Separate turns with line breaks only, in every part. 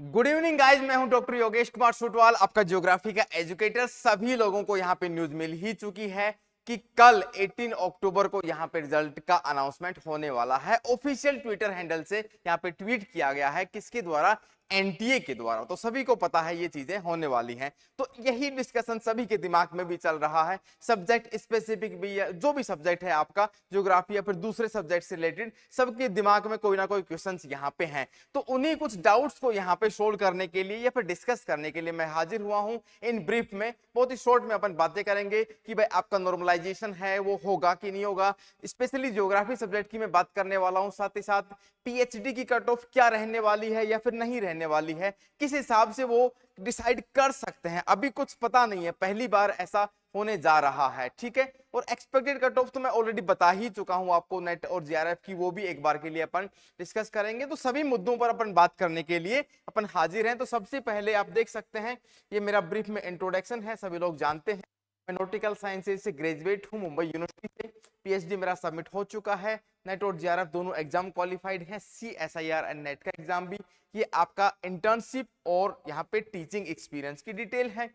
Good evening guys, मैं हूं doctor Yogesh Kumar सुटवाल, आपका ज्योग्राफी का एजुकेटर। सभी लोगों को यहां पे न्यूज मिल ही चुकी है कि कल 18 अक्टूबर को यहां पे रिजल्ट का अनाउंसमेंट होने वाला है। ऑफिशियल ट्विटर हैंडल से यहां पे ट्वीट किया गया है, किसके द्वारा? एनटीए के द्वारा। तो सभी को पता है ये चीजें होने वाली हैं। तो यही डिस्कशन सभी के दिमाग में भी चल रहा है। सब्जेक्ट स्पेसिफिक भी, जो भी सब्जेक्ट है आपका, ज्योग्राफी या फिर दूसरे सब्जेक्ट से रिलेटेड, सबके दिमाग में कोई ना कोई क्वेश्चंस यहाँ पे हैं। तो उन्हीं कुछ डाउट्स को यहाँ पे सोल्व करने के लिए या फिर डिस्कस करने के लिए मैं हाजिर हुआ हूँ। इन ब्रीफ में बहुत ही शॉर्ट में अपन बातें करेंगे कि भाई आपका नॉर्मलाइजेशन है वो होगा कि नहीं होगा। स्पेशली ज्योग्राफी सब्जेक्ट की मैं बात करने वाला हूँ। साथ ही साथ पीएचडी की कट ऑफ क्या रहने वाली है या फिर नहीं रहने वाली है, किस हिसाब से वो डिसाइड कर सकते हैं, अभी कुछ पता नहीं है, पहली बार ऐसा होने जा रहा है। ठीक है। और एक्सपेक्टेड कट ऑफ तो मैं ऑलरेडी बता ही चुका हूं आपको, नेट और जीआरएफ की, वो भी एक बार के लिए अपन डिस्कस करेंगे। तो सभी मुद्दों पर अपन बात करने के लिए अपन हाजिर हैं। तो सबसे पहले आप देख सकते हैं, ये मेरा ब्रीफ में इंट्रोडक्शन है। सभी लोग जानते हैं मैं नॉटिकल साइंसेज से ग्रेजुएट हूं, मुंबई यूनिवर्सिटी से। पीएचडी मेरा सबमिट हो चुका है। नेट और जीआरएफ दोनों एग्जाम क्वालिफाइड हैं, सीएसआईआर एंड नेट का एग्जाम भी। ये आपका इंटर्नशिप और यहाँ पे टीचिंग एक्सपीरियंस की डिटेल है।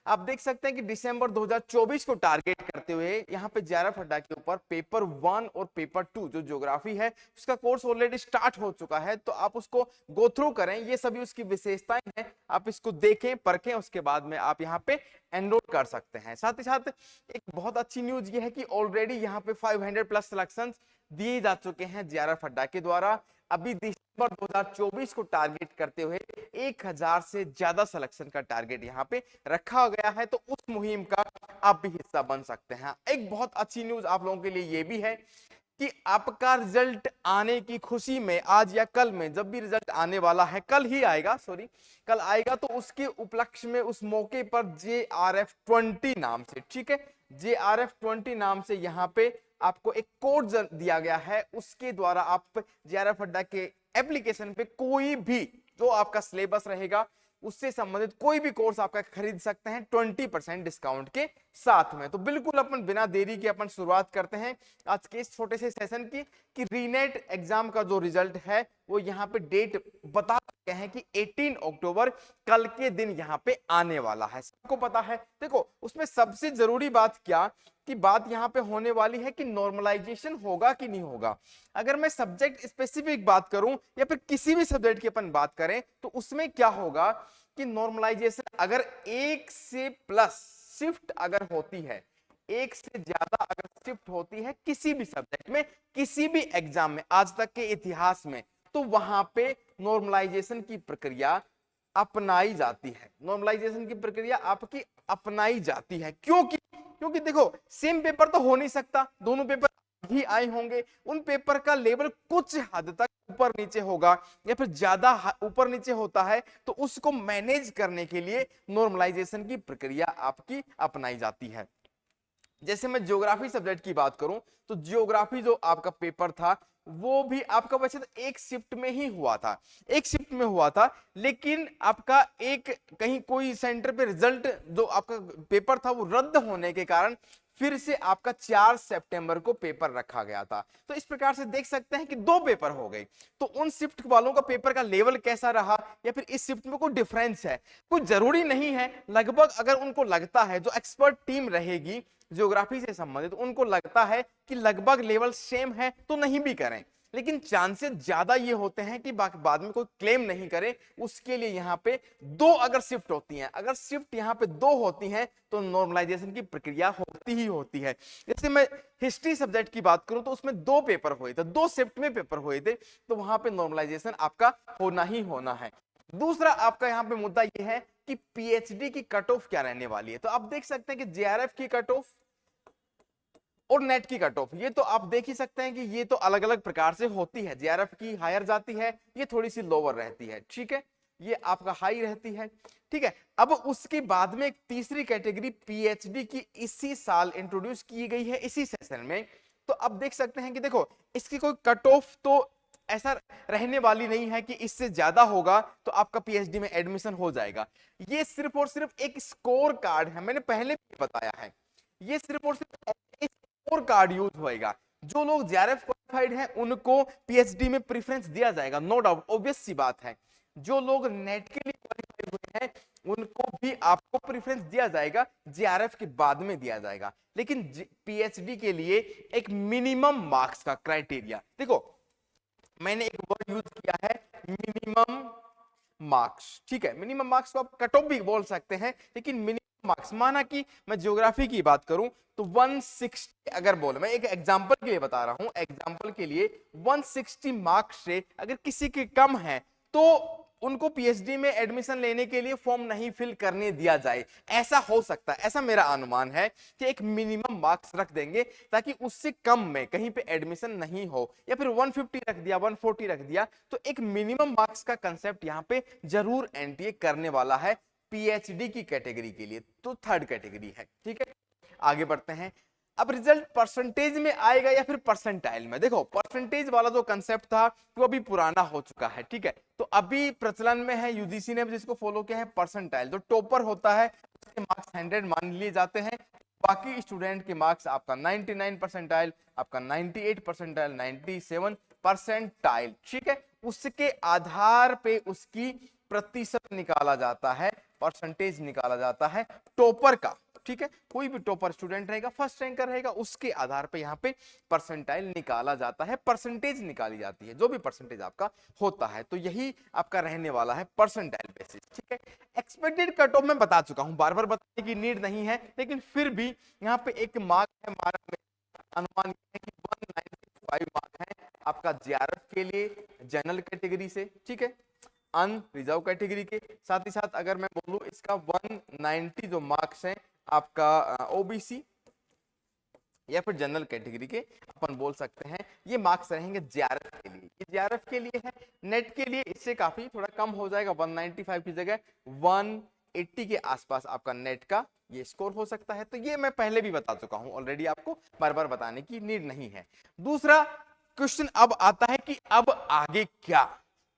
आप देख सकते हैं कि दिसंबर 2024 को टारगेट करते हुए यहाँ पे जीआरएफ अड्डा के ऊपर पेपर 1 और पेपर 2 जो ज्योग्राफी है उसका कोर्स ऑलरेडी स्टार्ट हो चुका है। तो आप उसको गो थ्रू करें, ये सभी उसकी विशेषताएं हैं, आप इसको देखें परखें, उसके बाद में आप यहाँ पे एनरोल कर सकते हैं। साथ ही साथ एक बहुत अच्छी न्यूज ये है कि ऑलरेडी यहाँ पे 500 प्लस सिलेक्शन दिए जा चुके हैं जीआरएफ अड्डा के द्वारा। अभी दिसंबर 2024 को टारगेट करते हुए 1000 से ज्यादा सिलेक्शन का टारगेट यहाँ पे रखा गया है। तो उस मुहिम का आप भी हिस्सा बन सकते हैं। एक बहुत अच्छी न्यूज आप लोगों के लिए ये भी है कि आपका रिजल्ट आने की खुशी में, आज या कल में, जब भी रिजल्ट आने वाला है, कल ही आएगा, सॉरी कल आएगा, तो उसके उपलक्ष्य में उस मौके पर JRF20 नाम से, ठीक है, JRF20 नाम से यहाँ पे आपको एक कोड दिया गया है। उसके द्वारा आप जीआरएफ अड्डा के एप्लीकेशन पे कोई भी जो आपका सिलेबस रहेगा उससे संबंधित कोई भी कोर्स आपका खरीद सकते हैं 20% डिस्काउंट के साथ में। तो बिल्कुल अपन बिना देरी के अपन शुरुआत करते हैं आज के इस छोटे से सेशन की कि रीनेट एग्जाम का जो रिजल्ट है वो यहाँ पे डेट बता चुके हैं कि 18 अक्टूबर कल के दिन यहाँ पे आने वाला है। सबको पता है। देखो उसमें सबसे जरूरी बात क्या की बात यहाँ पे होने वाली है कि नॉर्मलाइजेशन होगा कि नहीं होगा। अगर मैं सब्जेक्ट स्पेसिफिक बात करूं या फिर किसी भी सब्जेक्ट की अपन बात करें तो उसमें क्या होगा कि नॉर्मलाइजेशन अगर एक से प्लस शिफ्ट अगर होती है, एक से ज्यादा अगर शिफ्ट होती है किसी भी सब्जेक्ट में, किसी भी एग्जाम में आज तक के इतिहास में, तो वहां पे नॉर्मलाइजेशन की प्रक्रिया अपनाई जाती है। नॉर्मलाइजेशन की प्रक्रिया आपकी अपनाई जाती है। क्योंकि देखो सेम पेपर तो हो नहीं सकता, दोनों पेपर ही आए होंगे, उन पेपर का लेवल कुछ हद तक ऊपर नीचे होगा या फिर ज्यादा ऊपर नीचे होता है, तो उसको मैनेज करने के लिए नॉर्मलाइजेशन की प्रक्रिया आपकी अपनाई जाती है। जैसे मैं ज्योग्राफी सब्जेक्ट की बात करूं तो ज्योग्राफी जो आपका पेपर था वो भी आपका वैसे तो एक शिफ्ट में ही हुआ था, एक शिफ्ट में हुआ था, लेकिन आपका एक कहीं कोई सेंटर पे रिजल्ट जो आपका पेपर था वो रद्द होने के कारण फिर से आपका 4 सितंबर को पेपर रखा गया था। तो इस प्रकार से देख सकते हैं कि दो पेपर हो गए। तो उन शिफ्ट वालों का पेपर का लेवल कैसा रहा या फिर इस शिफ्ट में कोई डिफरेंस है, कोई जरूरी नहीं है। लगभग अगर उनको लगता है, जो एक्सपर्ट टीम रहेगी ज्योग्राफी से संबंधित, उनको लगता है कि लगभग लेवल सेम है तो नहीं भी करें, लेकिन चांसेस ज्यादा ये होते हैं कि बाद में कोई क्लेम नहीं करे। उसके लिए यहाँ पे दो अगर शिफ्ट होती हैं, अगर शिफ्ट यहाँ पे दो होती हैं तो नॉर्मलाइजेशन की प्रक्रिया होती ही होती है। जैसे मैं हिस्ट्री सब्जेक्ट की बात करूं तो उसमें दो पेपर हुए थे, दो शिफ्ट में पेपर हुए थे, तो वहां पे नॉर्मलाइजेशन आपका होना ही होना है। दूसरा आपका यहाँ पे मुद्दा यह है कि पीएचडी की कट ऑफ क्या रहने वाली है। तो आप देख सकते हैं कि जेआरएफ की कट ऑफ और नेट की कट ऑफ, ये तो आप देख ही सकते हैं कि ये तो अलग अलग प्रकार से होती है। जेआरएफ की हायर जाती है, ये थोड़ी सी लोअर रहती है, ठीक है, ये आपका हाई रहती है, ठीक है। अब उसके बाद में एक तीसरी कैटेगरी पीएचडी की इसी साल इंट्रोड्यूस की गई है इसी सेशन में। तो अब देख सकते हैं कि देखो इसकी कोई कट ऑफ तो ऐसा रहने वाली नहीं है कि इससे ज्यादा होगा तो आपका पीएचडी में एडमिशन हो जाएगा। ये सिर्फ और सिर्फ एक स्कोर कार्ड है, मैंने पहले भी बताया है, ये सिर्फ और सिर्फ स्कोर कार्ड यूज होएगा। जो लोग जेआरएफ क्वालिफाइड हैं उनको पीएचडी में प्रेफरेंस दिया जाएगा, नो डाउट, ऑब्वियस सी बात है। जो लोग नेट के लिए क्वालिफाई हुए हैं उनको भी आपको प्रेफरेंस दिया जाएगा, जेआरएफ के बाद में दिया जाएगा। लेकिन पीएचडी के लिए एक मिनिमम मार्क्स का क्राइटेरिया, देखो मैंने एक वर्ड यूज किया है, मिनिमम मार्क्स, ठीक है। मिनिमम मार्क्स को आप कट ऑफ भी बोल सकते हैं, लेकिन मिनिमम मार्क्स, माना कि मैं ज्योग्राफी की बात करूं तो 160 अगर बोले, मैं एक एग्जांपल के लिए बता रहा हूं, एग्जांपल के लिए 160 मार्क्स से अगर किसी के कम है तो उनको पीएचडी में एडमिशन लेने के लिए फॉर्म नहीं फिल करने दिया जाए। ऐसा हो सकता है, ऐसा मेरा अनुमान है कि एक मिनिमम मार्क्स रख देंगे ताकि उससे कम में कहीं पे एडमिशन नहीं हो, या फिर 150 रख दिया, 140 रख दिया, तो एक मिनिमम मार्क्स का कंसेप्ट यहां पे जरूर एनटीए करने वाला है पीएचडी की कैटेगरी के लिए। तो थर्ड कैटेगरी है, ठीक है। आगे बढ़ते हैं। अब रिजल्ट परसेंटेज में आएगा या फिर परसेंटाइल में? देखो परसेंटेज वाला जो कंसेप्ट था वो अभी पुराना हो चुका है, ठीक है। तो अभी प्रचलन में है, यूजीसी ने जिसको फॉलो किया है परसेंटाइल। जो टॉपर होता है उसके मार्क्स 100 मान लिए जाते हैं, बाकी स्टूडेंट के मार्क्स आपका 99 परसेंटाइल, आपका 98 परसेंटाइल, 97 परसेंटाइल, ठीक है। उसके आधार पे उसकी प्रतिशत निकाला जाता है, परसेंटेज निकाला जाता है टॉपर का, ठीक है। कोई भी टॉपर स्टूडेंट रहेगा, फर्स्ट रैंकर रहेगा, उसके आधार पे यहाँ पे परसेंटाइल निकाला जाता है, परसेंटेज निकाली जाती है, जो भी परसेंटेज आपका होता है। तो यही आपका रहने वाला है परसेंटाइल बेसिस, ठीक है। एक्सपेक्टेड कट ऑफ मैं बता चुका हूं, बार बार बताने की नीड नहीं है, लेकिन फिर भी यहाँ पे एक मार्क है, हमारा अनुमान है कि 195 मार्क है आपका जेआरएफ के लिए जनरल कैटेगरी से, ठीक है, अनरिजर्व कैटेगरी के। साथ ही साथ अगर मैं बोलूं इसका 190 जो मार्क्स हैं आपका ओबीसी या फिर जनरल कैटेगरी के, अपन बोल सकते हैं ये मार्क्स रहेंगे जेआरएफ के लिए। ये जेआरएफ के लिए है, नेट के लिए इससे काफी थोड़ा कम हो जाएगा, 195 की जगह 180 के आसपास आपका नेट का ये स्कोर हो सकता है। तो ये मैं पहले भी बता चुका हूं ऑलरेडी, आपको बार बार बताने की नीड नहीं है। दूसरा क्वेश्चन अब आता है कि अब आगे क्या,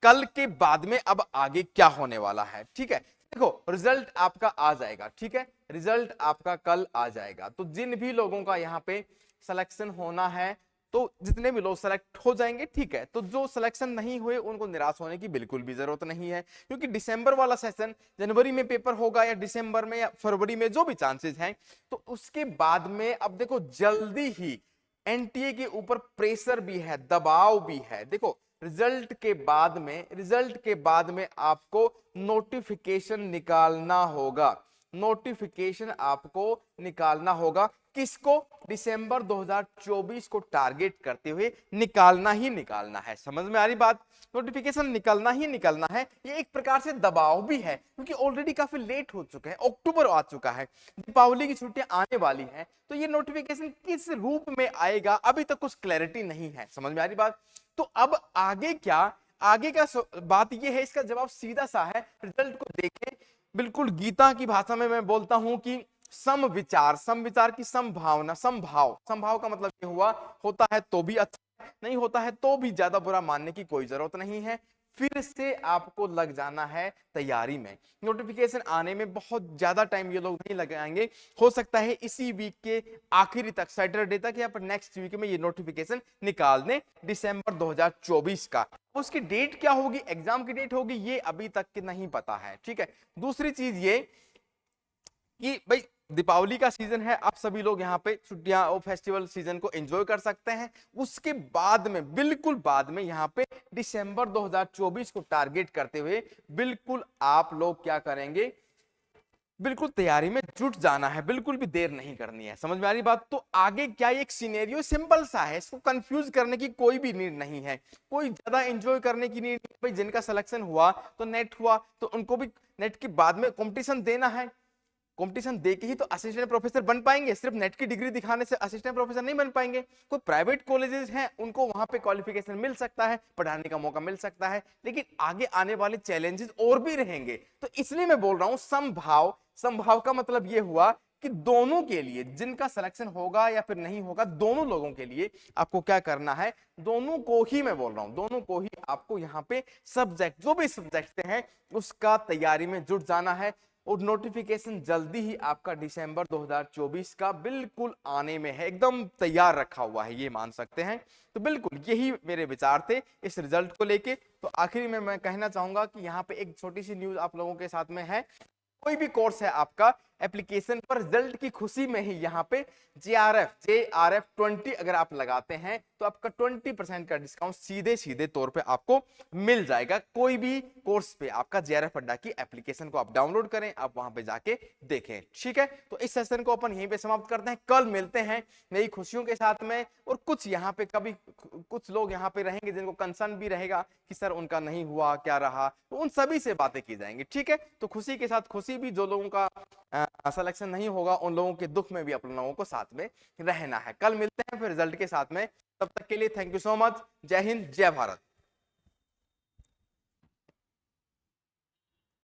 कल के बाद में अब आगे क्या होने वाला है, ठीक है। देखो रिजल्ट आपका आ जाएगा, ठीक है, रिजल्ट आपका कल आ जाएगा। तो जिन भी लोगों का यहाँ पे सिलेक्शन होना है, तो जितने भी लोग सेलेक्ट हो जाएंगे, ठीक है। तो जो सिलेक्शन नहीं हुए उनको निराश होने की बिल्कुल भी जरूरत नहीं है, क्योंकि दिसंबर वाला सेशन, जनवरी में पेपर होगा या दिसंबर में या फरवरी में, जो भी चांसेस हैं, तो उसके बाद में अब देखो जल्दी ही एनटीए के ऊपर प्रेशर भी है, दबाव भी है। देखो रिजल्ट के बाद में आपको नोटिफिकेशन निकालना होगा, नोटिफिकेशन आपको निकालना होगा। किसको? दिसंबर 2024 को टारगेट करते हुए निकालना ही निकालना है। समझ में आ रही बात? नोटिफिकेशन निकालना ही निकालना है। ये एक प्रकार से दबाव भी है, क्योंकि ऑलरेडी काफी लेट हो चुके हैं, अक्टूबर आ चुका है, दीपावली की छुट्टियां आने वाली हैं, तो ये नोटिफिकेशन किस रूप में आएगा अभी तक कुछ क्लैरिटी नहीं है। समझ में आ रही बात? तो अब आगे क्या, आगे का बात ये है, इसका जवाब सीधा सा है, रिजल्ट को देखें। बिल्कुल गीता की भाषा में मैं बोलता हूं कि समविचार, समविचार की संभावना, संभाव का मतलब ये हुआ, होता है तो भी अच्छा, नहीं होता है तो भी ज्यादा बुरा मानने की कोई जरूरत नहीं है। फिर से आपको लग जाना है तैयारी में। नोटिफिकेशन आने में बहुत ज्यादा टाइम ये लोग नहीं लगाएंगे, हो सकता है इसी वीक के आखिरी तक, सैटरडे तक या फिर नेक्स्ट वीक में ये नोटिफिकेशन निकाल दें दिसंबर 2024 का। उसकी डेट क्या होगी, एग्जाम की डेट होगी, ये अभी तक के नहीं पता है, ठीक है। दूसरी चीज ये कि भाई दीपावली का सीजन है, आप सभी लोग यहाँ पे छुट्टियां और फेस्टिवल सीजन को एंजॉय कर सकते हैं। उसके बाद में, बिल्कुल बाद में, यहाँ पे दिसंबर 2024 को टारगेट करते हुए बिल्कुल आप लोग क्या करेंगे, बिल्कुल तैयारी में जुट जाना है, बिल्कुल भी देर नहीं करनी है। समझ में आ रही बात? तो आगे क्या, एक सिनेरियो सिंपल सा है, इसको कंफ्यूज करने की कोई भी नीड नहीं है, कोई ज्यादा एंजॉय करने की नीड नहीं। भाई जिनका सिलेक्शन हुआ तो नेट हुआ, तो उनको भी नेट के बाद में कंपटीशन देना है, कंपटीशन देके ही तो असिस्टेंट प्रोफेसर बन पाएंगे। सिर्फ नेट की डिग्री दिखाने से असिस्टेंट प्रोफेसर नहीं बन पाएंगे। कोई प्राइवेट कॉलेजेस हैं, उनको वहां पे क्वालिफिकेशन मिल सकता है, पढ़ाने का मौका मिल सकता है, लेकिन आगे आने वाले चैलेंजेस और भी रहेंगे। तो इसलिए मैं बोल रहा हूं संभाव का मतलब यह हुआ कि दोनों के लिए, जिनका सिलेक्शन होगा या फिर नहीं होगा, दोनों लोगों के लिए आपको क्या करना है, दोनों को ही मैं बोल रहा हूं, दोनों को ही आपको यहाँ पे सब्जेक्ट, जो भी सब्जेक्ट हैं उसका तैयारी में जुट जाना है। और नोटिफिकेशन जल्दी ही आपका दिसंबर 2024 का बिल्कुल आने में है, एकदम तैयार रखा हुआ है, ये मान सकते हैं। तो बिल्कुल यही मेरे विचार थे इस रिजल्ट को लेके। तो आखिरी में मैं कहना चाहूंगा कि यहाँ पे एक छोटी सी न्यूज आप लोगों के साथ में है। कोई भी कोर्स है आपका, एप्लीकेशन पर रिजल्ट की खुशी में ही यहाँ पे JRF 20 अगर आप लगाते हैं तो आपका 20% का डिस्काउंट सीधे सीधे तौर पे आपको मिल जाएगा। कोई भी कोर्स पे आपका JRF अड्डा की एप्लीकेशन को आप डाउनलोड करें, आप वहां पे जाके देखें। ठीक है, तो इस सेशन को अपन यहीं पे समाप्त करते हैं। कल मिलते हैं नई खुशियों के साथ में। और कुछ यहाँ पे कभी कुछ लोग यहाँ पे रहेंगे जिनको कंसर्न भी रहेगा कि सर उनका नहीं हुआ, क्या रहा, तो उन सभी से बातें की जाएंगी। ठीक है, तो खुशी के साथ खुशी भी, जो लोगों का सिलेक्शन नहीं होगा उन लोगों के दुख में भी अपन लोगों को साथ में रहना है। कल मिलते हैं फिर रिजल्ट के साथ में, तब तक के लिए थैंक यू सो मच। जय हिंद, जय भारत।